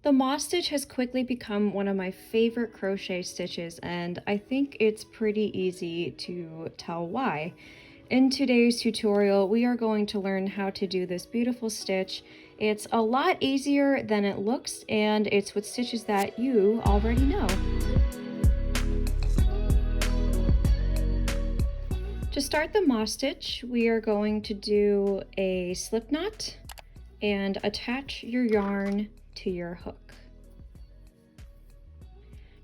The moss stitch has quickly become one of my favorite crochet stitches, and I think it's pretty easy to tell why. In today's tutorial, we are going to learn how to do this beautiful stitch. It's a lot easier than it looks, and it's with stitches that you already know. To start the moss stitch, we are going to do a slip knot and attach your yarn to your hook.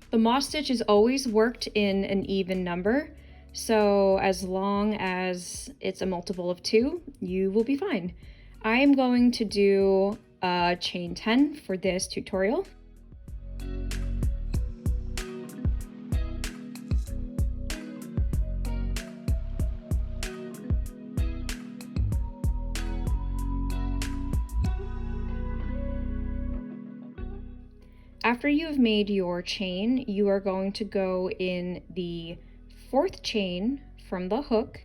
The moss stitch is always worked in an even number, so as long as it's a multiple of 2, you will be fine. I am going to do a chain 10 for this tutorial. After you have made your chain, you are going to go in the 4th chain from the hook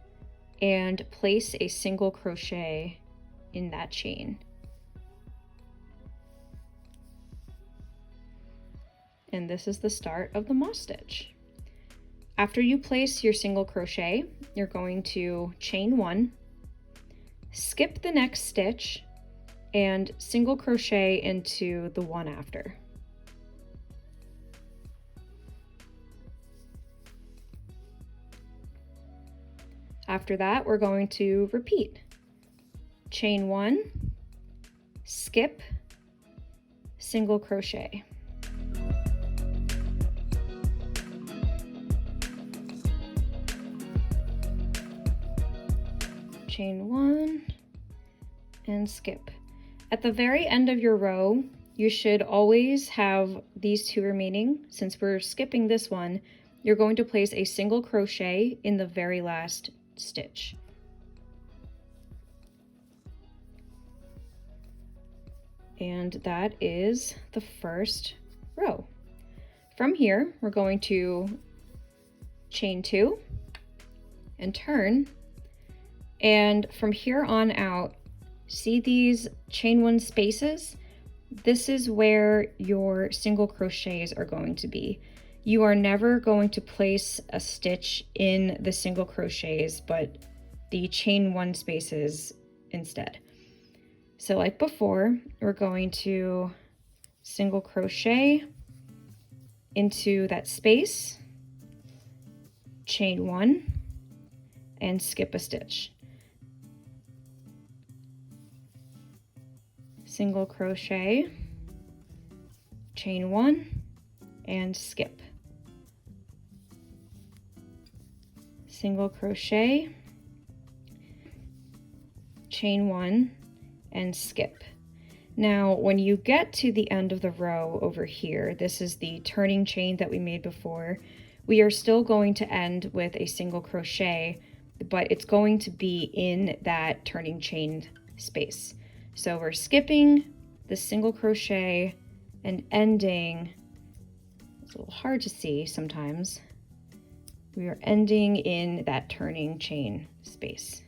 and place a single crochet in that chain. And this is the start of the moss stitch. After you place your single crochet, you're going to chain 1, skip the next stitch, and single crochet into the one after. After that, we're going to repeat. Chain 1, skip, single crochet. Chain 1 and skip. At the very end of your row, you should always have these 2 remaining. Since we're skipping this one, you're going to place a single crochet in the very last stitch. And that is the first row. From here, we're going to chain 2 and turn. And from here on out, see these chain 1 spaces? This is where your single crochets are going to be. You are never going to place a stitch in the single crochets, but the chain 1 spaces instead. So like before, we're going to single crochet into that space, chain 1, and skip a stitch. Single crochet, chain 1, and skip. Single crochet, chain 1, and skip. Now when you get to the end of the row over here, this is the turning chain that we made before, we are still going to end with a single crochet, but it's going to be in that turning chain space. So we're skipping the single crochet and ending, it's a little hard to see sometimes, we are ending in that turning chain space.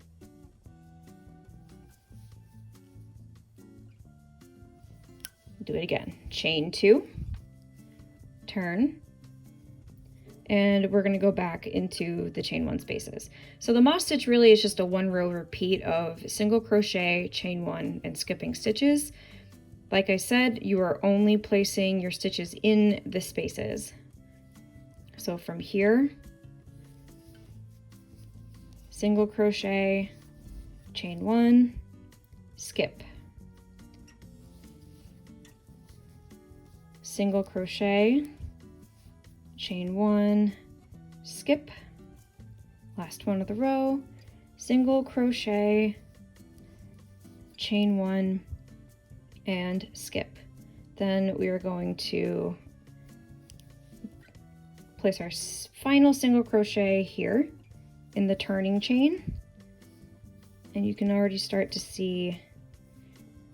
Do it again. Chain 2, turn, and we're going to go back into the chain 1 spaces. So the moss stitch really is just a 1 row repeat of single crochet, chain 1, and skipping stitches. Like I said, you are only placing your stitches in the spaces. So from here, single crochet, chain 1, skip. Single crochet, chain 1, skip. Last one of the row, single crochet, chain 1, and skip. Then we are going to place our final single crochet here in the turning chain, and you can already start to see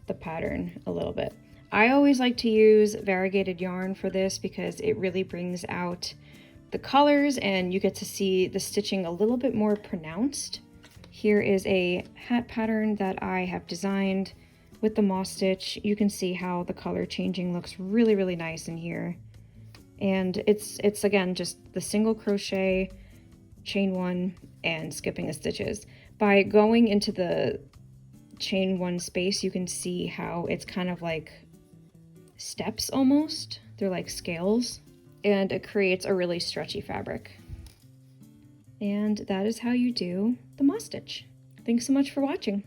the pattern a little bit. I always like to use variegated yarn for this because it really brings out the colors and you get to see the stitching a little bit more pronounced. Here is a hat pattern that I have designed with the moss stitch, you can see how the color changing looks really, really nice in here. And it's again, just the single crochet, chain 1, and skipping the stitches. By going into the chain 1 space, you can see how it's kind of like steps almost. They're like scales, and it creates a really stretchy fabric. And that is how you do the moss stitch. Thanks so much for watching.